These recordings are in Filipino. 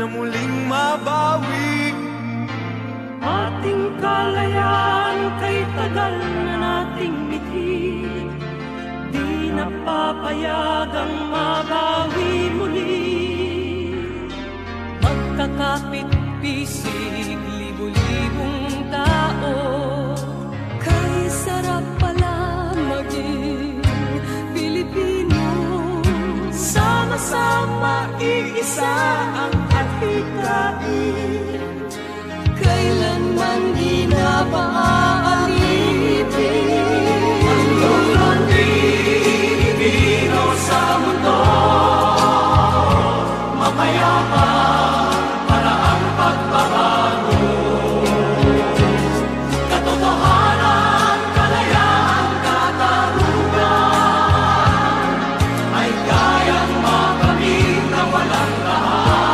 na muling mabawi. Ating kalayaan kay tagal na nating mithi, di napapayagang mabawi muli. Magkakapit-bisig, libo-libong tao, kay sarap pala maging Pilipino. Sama-sama iisa ang adhikain, kailanman di na maaalipin. Ang Pilipino sa mundo, mapayapa para ang pagbabago. Katotohanan, kalayaan, katarungan ay kayang makamit na walang rahas.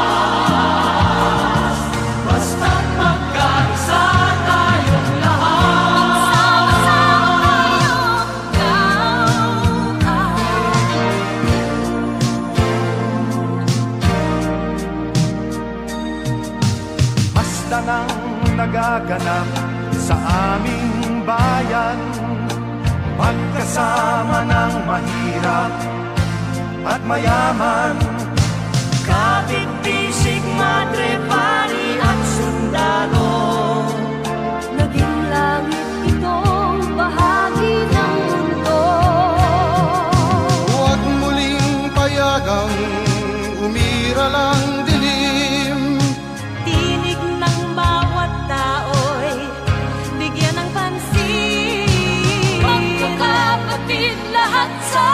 Basta't magkaisa tayong lahat. Basta nang nagaganap sa aming bayan, magkasama ng mahirap at mayaman. Kapit-bisig, madre, pari at sundalo, naging langit itong bahagi ng mundo. Huwag muling payagang umira lang dilim. Tinig ng bawat tao'y bigyan ng pansin. Magkakapatid lahat sa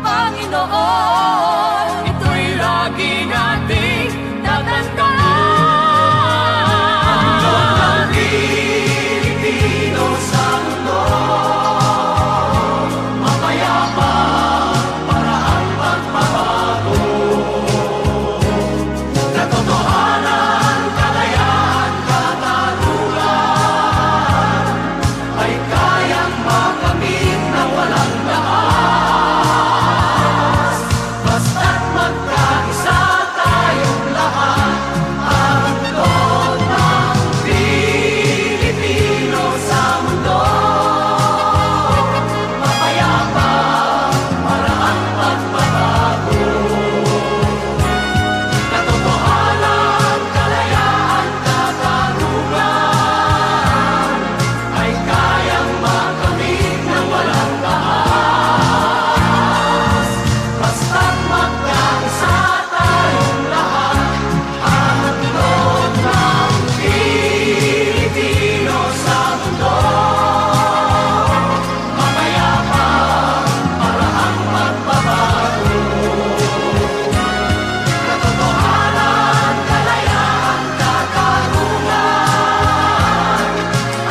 Panginoon, ito'y lagi nating tatandaan. Ang Pilipino sa mundo, mapayapa para ang pagbabago. Katotohanan, kalayaan, katarungan ay kayang makamit na walang lakas. Basta't magkaisa tayong lahat, ang loob ng Pilipino sa mundo, mapayapa para ang pagbabago. Katotohanan, kalayaan, katarungan ay kayang makamit na walang lakas. Basta't magkaisa tayong lahat, ang loob ng Pilipino sa mundo, mapayapa para ang pagbabago. Katotohanan, kalayaan, katarungan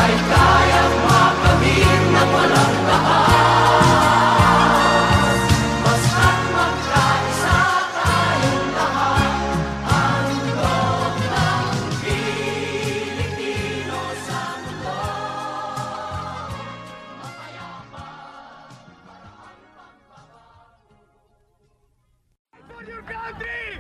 ay kayang makamit ng walang lakas. Basta't magkaisa tayong lahat, ang loob ng Pilipino sa mundo, mapayapa para ang For your country!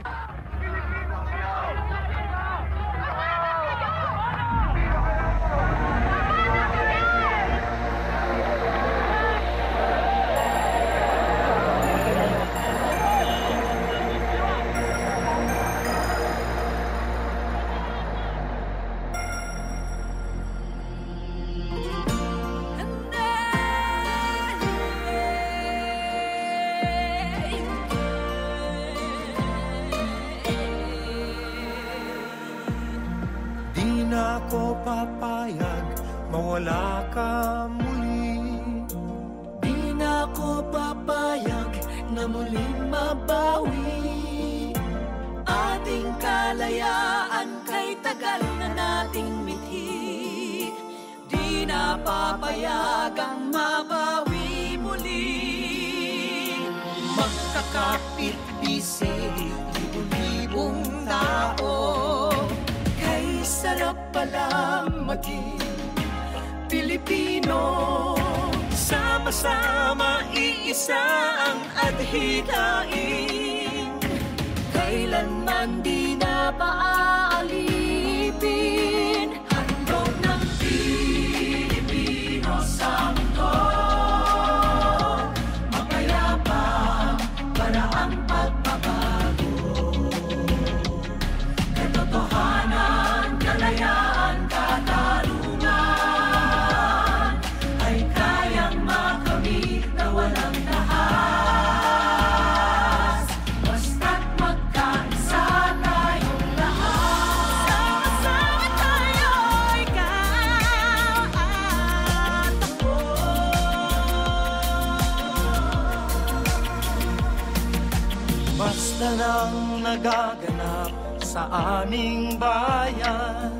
Di na ako papayag mawala ka muli. Di na ako papayag na muling mabawi. Ating kalayaan kay tagal na nating mithi, di na papayag ang mabawi muli. Magkakapit-bisig, libo-libong tao, kay sarap palang maging Pilipino. Sama-sama iisa ang adhikain, kay kailanman di na paaalipin. Handog ng Pilipino sa mundo, mapayapa para ang pagbabago. Katotohanan, kalayaan, katarungan ay kayang makamit na walang dahas. Basta't magkaisa tayong lahat. Sama-sama tayo, ikaw at ako. Basta lang nagaganap sa aming bayan,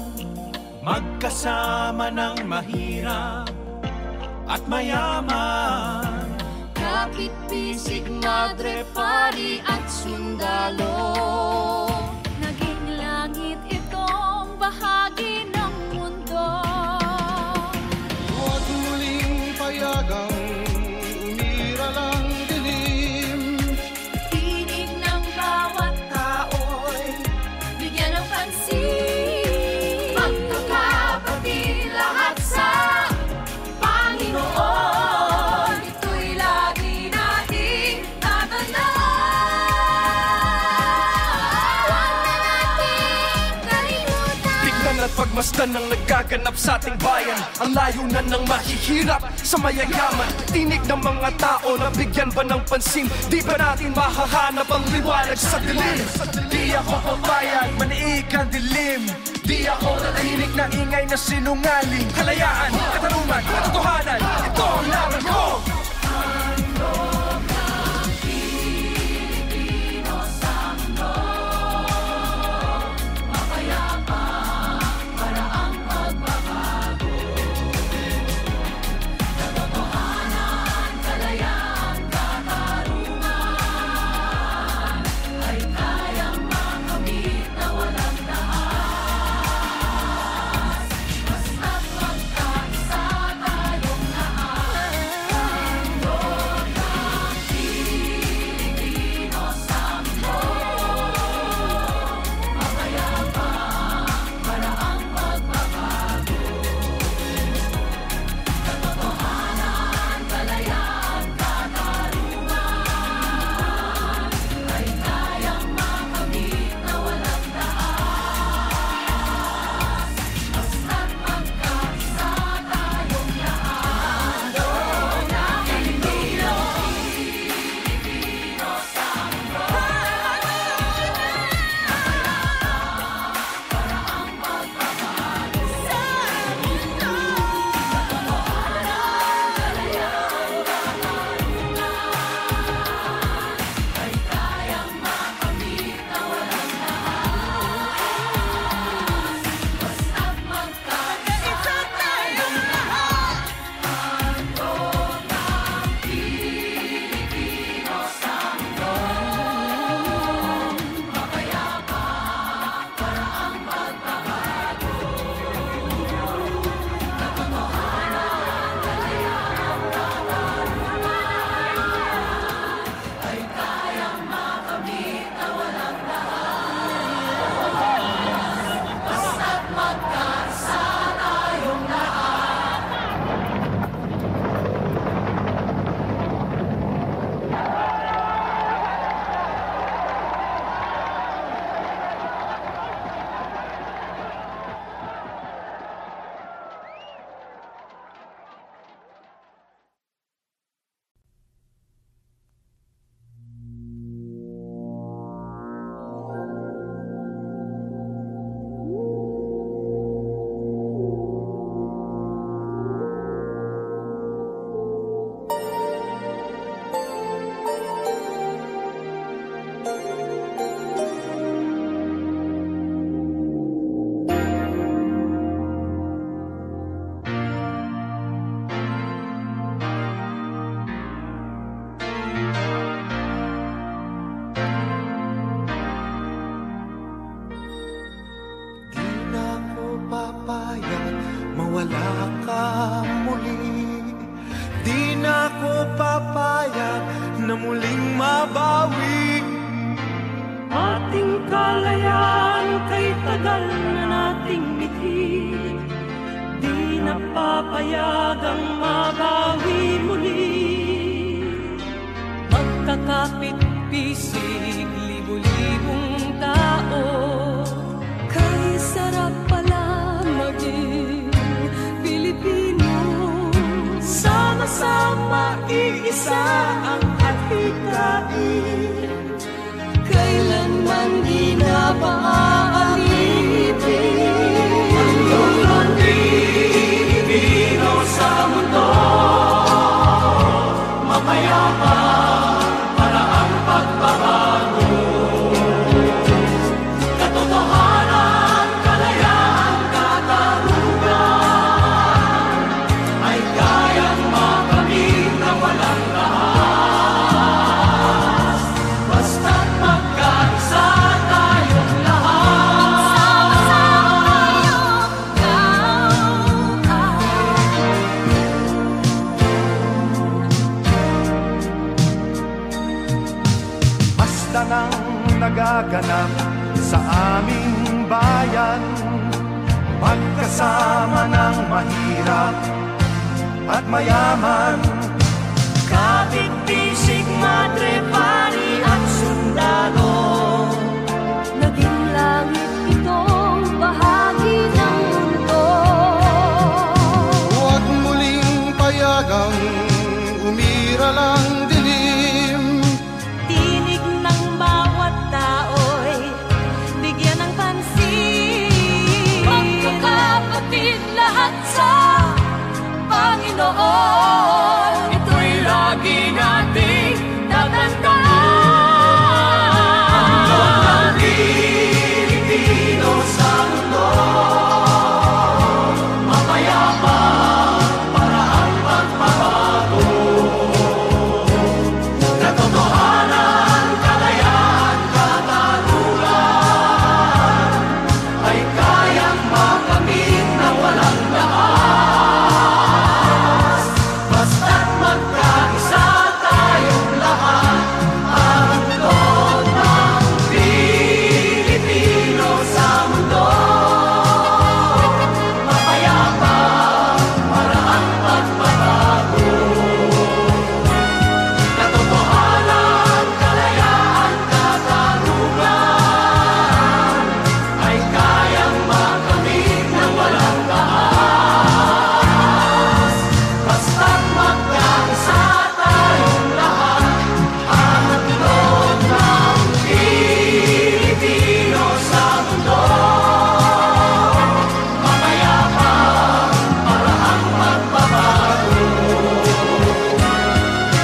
magkasama ng mahirap at mayaman. Kapit bisig, madre, pari at sundalo, naging langit itong bahagi ng mundo. Huwag muling payagang umiralang dilim. Tinig ng bawat tao'y bigyan ng pansin. Magkakapatid lahat sa Panginoon, ito'y lagi nating tatandaan. Huwag na nating kalimutan. Tignan at pagmasdan ng nagaganap sa ating bayan. Ang layunan ng mahihirap sa mayayaman. Tinig ng mga tao na bigyan ba ng pansin? Di ba natin mahahanap ang liwanag sa dilim? Di ako papayag, maniig ang dilim. Di ako natahimik na ingay na sinungaling. Kalayaan, katarungan, katotohanan, ito ang laban ko. kalayaan kay tagal na nating mithi, di na papayagang mabawi muli. Magkakapit-pisig, libu-libong tao, kay sarap pala maging Pilipino. Sama-sama iisa ang adhikain, kailanman di na paaalipin. Ang Pilipino sa mundo, mapayapa para ang pagbabago. Katotohanan, kalayaan, katarungan ay kayang makamit na walang rahas, basta't magkaisa tayong lahat. Basta nang nagaganap sa aming bayan, magkasama ng mahirap at mayaman. Kapit-bisig, madre, pari at sundalo, naging langit itong bahagi ng mundo. Huwag muling payagang umiral ang dilim. Tinig ng bawat tao'y bigyan ng pansin. Magkakapatid lahat sa Panginoon, ito'y lagi nating tatandaan. Ang Pilipino sa mundo, mapayapa para ang pagbabago. Katotohanan, kalayaan, katarungan ay kayang makamit na walang dahas, basta't magkaisa tayong lahat. Ang loob ng Pilipino sa mundo, mapayapa para ang pagbabago. Katotohanan, kalayaan, katarungan ay kayang makamit na walang dahas, basta't magkaisa tayong lahat. Ang loob ng Pilipino sa mundo, mapayapa para ang pagbabago.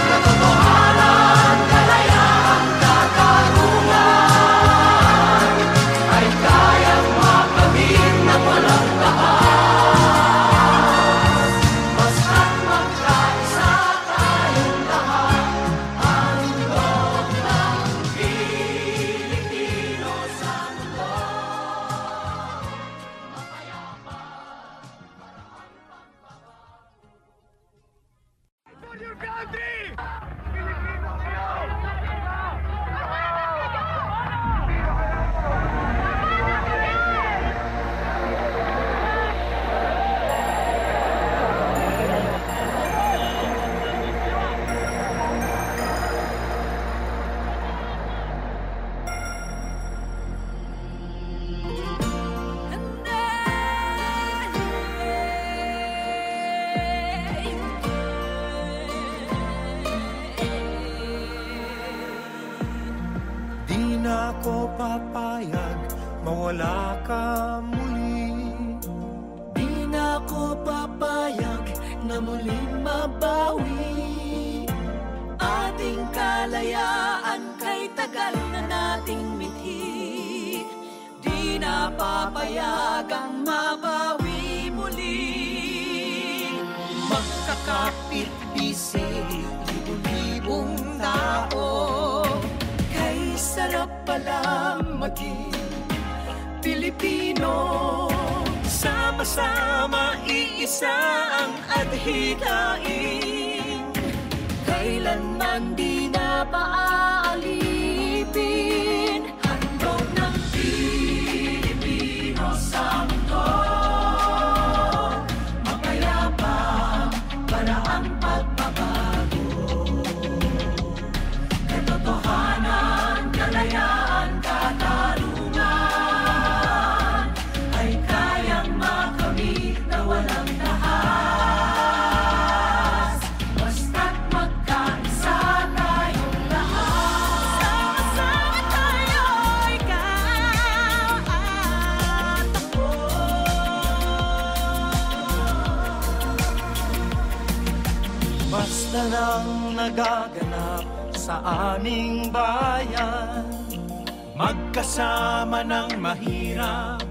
Katotohanan, kalayaan, katarungan ay kayang makamit na walang dahas, basta't magkaisa tayong lahat. Ang loob ng Pilipino sa mundo, mapayapa para ang For your country! Di na ako papayag mawala ka muli. Di na ako papayag na muling mabawi. Ating kalayaan kay tagal na nating mithi, di na papayagang mabawi muli. Magkakapit-bisig, libu-libong tao, kay sarap pala maging Pilipino. Sama-sama iisa ang adhikain, kailanman di na paaalipin. Handog na nagaganap sa aming bayan. Magkasama ng mahirap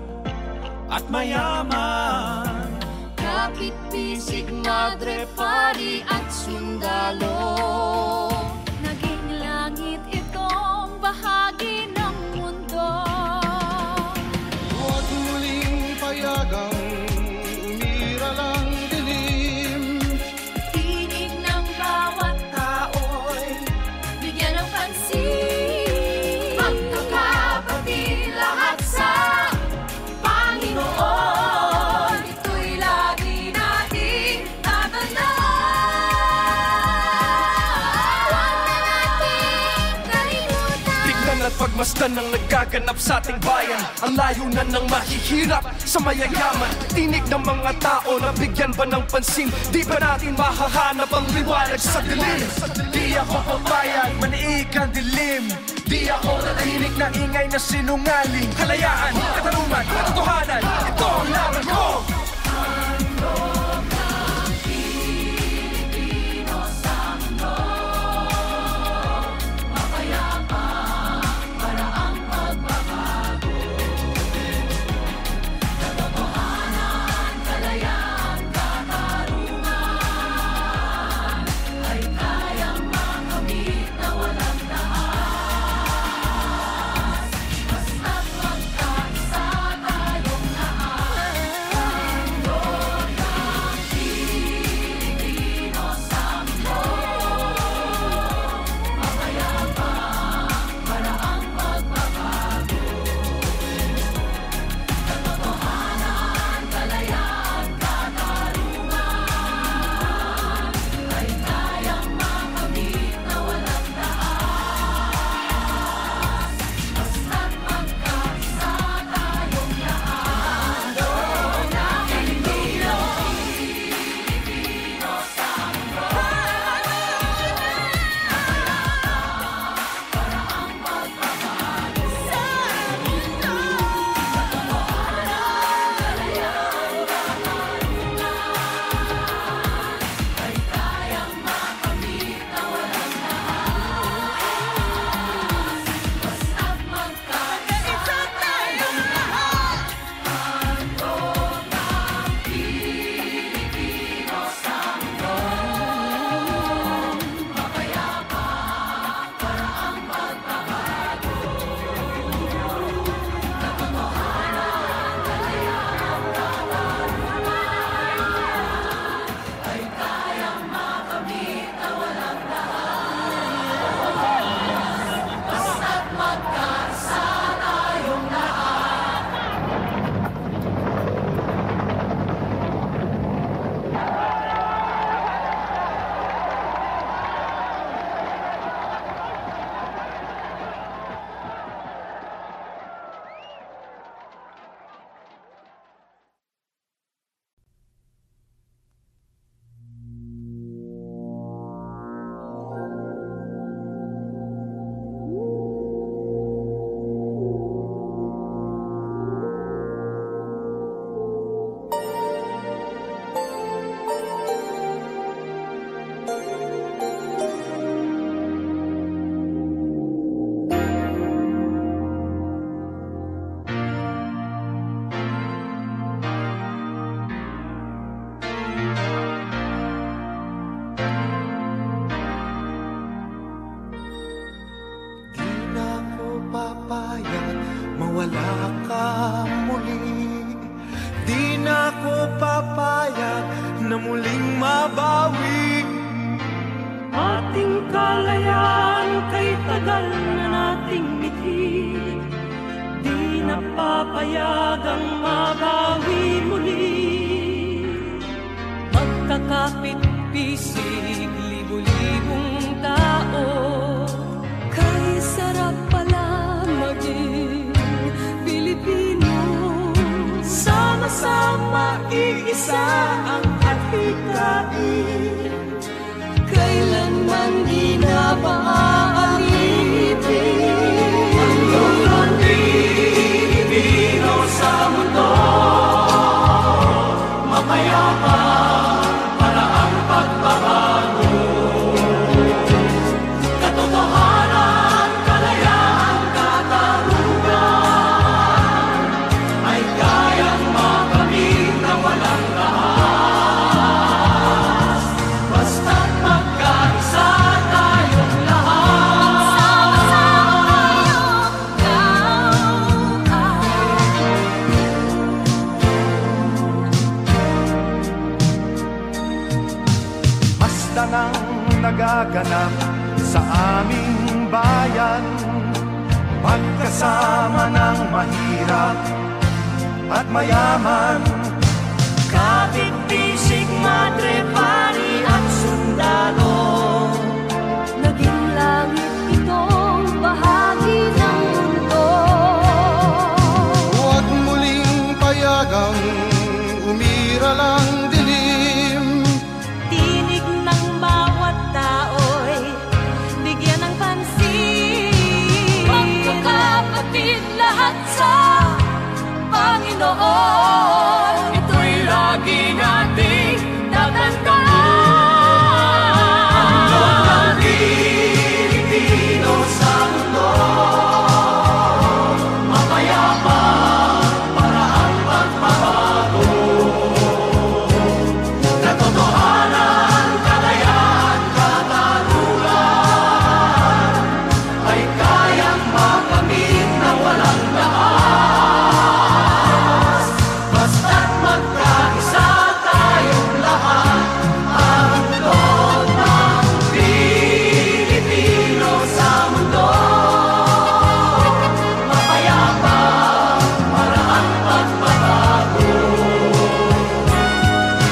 at mayaman, Kapit, bisig, madre, pari at sundalo. Naging langit itong bahagi ng mundo. Huwag muling payagang umiral ang dilim. Tinig ng bawat tao'y bigyan ng pansin. Magkakapatid lahat sa Panginoon. Ito'y lagi nating tatandaan. Huwag na nating kalimutan. Tignan at pagmasdan ng nagaganap sa ating bayan. Ang layunan ng mahihirap sa mayayaman. Tinig ng mga tao na bigyan ba ng pansin? Di ba natin mahahanap ang liwanag sa dilim? Di ako papayag, maniig ang dilim. Di ako natahimik na ingay na sinungaling. Kalayaan, katarungan, katotohanan, ito ang laban ko. na muling mabawi. Ating kalayaan kay tagal na nating mithi, di napapayagang mabawi muli. Magkakapit-pisig, libu-libong tao, kay sarap pala maging Pilipino. Sama-sama iisa ang atikain, kailanman di na paaalipin. Ang Pilipino sa mundo, mapayapa para ang pagbabago. ng nagaganap sa aming bayan. Magkasama ng mahirap at mayaman. Kapit, bisig, madre, pari at sundalo. Naging langit itong bahagi ng mundo. Huwag muling payagang umiralang dilim. Tinig ng bawat tao'y bigyan ng pansin. Magkakapatid lahat sa Panginoon. Ito'y lagi nating Tatandaan Ang Pilipino sa mundo, mapayapa, paraang pagbabago. Katotohanan, kalayaan, katarungan ay kayang makamit na walang dahas. Basta't magkaisa tayong lahat, ang loob ng Pilipino sa mundo. Mapayapa, paraang pagbabago.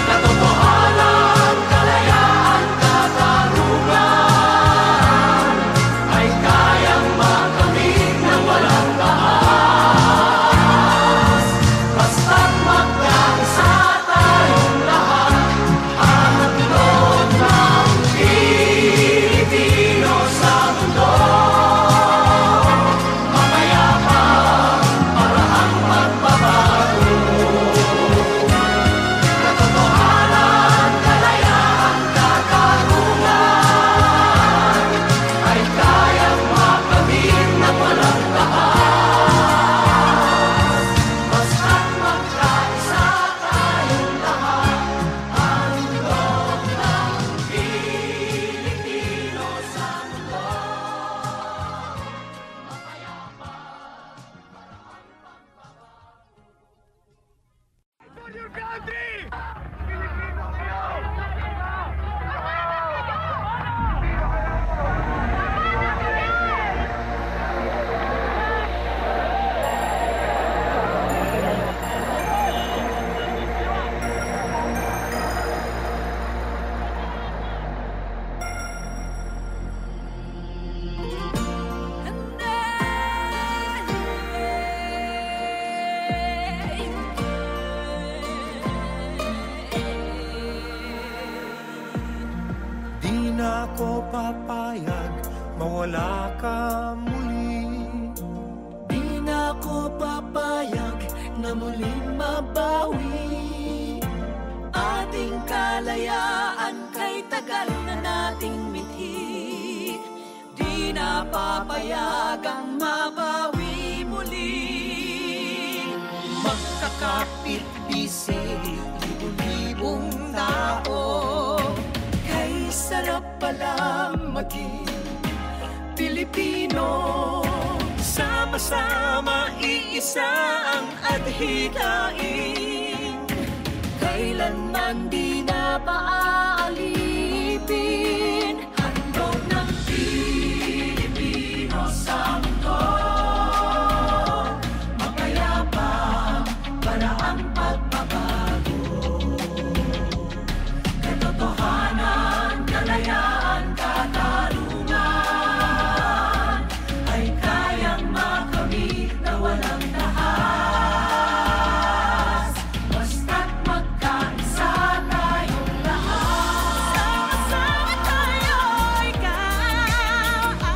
Katotohanan, kalayaan, katarungan ay kayang makamit ng walang dahas. Basta't magkaisa tayong lahat, ang loob ng Pilipino sa mundo. Mapayapa, paraang pagbabago. Katotohanan, kalayaan, katarungan ay kayang makamit ng walang dahas. Basta't magkaisa tayong lahat, ang loob ng Pilipino sa mundo. Di na ako papayag mawala ka muli. Di na ako papayag na muling mabawi. Ating kalayaan kay tagal na nating mithi. Di na papayagang mabawi muli. Magkakapit-bisig, libo-libong tao. Kay sarap palang maging Pilipino. Sama-sama iisa ang adhikain. Kailanman di na paaalipin. Handog ng Pilipino sa mundo. Mapayapa, paraang pagbabago. Katotohanan, kalayaan, katarungan ay kayang makamit na walang dahas. Basta't magkaisa tayong lahat, sama-sama tayo'y katakbo.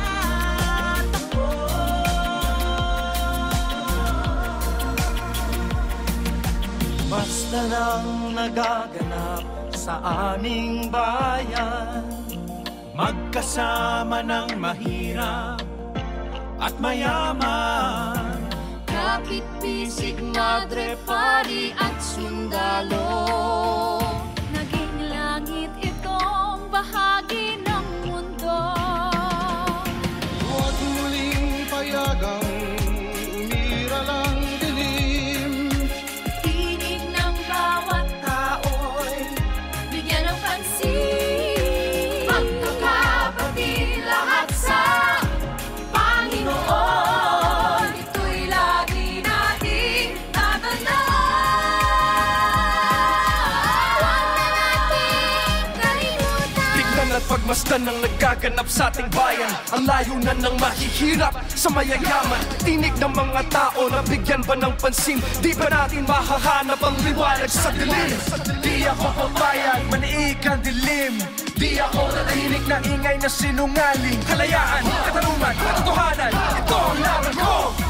Basta nang nagaganap sa aming bayan. Magkasama ng mahirap at mayaman. Kapit, bisig, madre, pari at sundalo. Naging langit itong bahagi ng mundo. Huwag muling payagang umiralang dilim. Tinig ng bawat tao'y bigyan ng pansin. pagmasdan ng nagaganap sa ating bayan. Ang layunan ng mahihirap sa mayayaman. Tinig ng mga tao na bigyan ba ng pansin? Di ba natin mahahanap ang liwanag sa dilim? Di ako papayag, maniig ang dilim. Di ako natahinig na ingay na sinungaling. Kalayaan, katanungan, katotohanan, ito ang laban ko.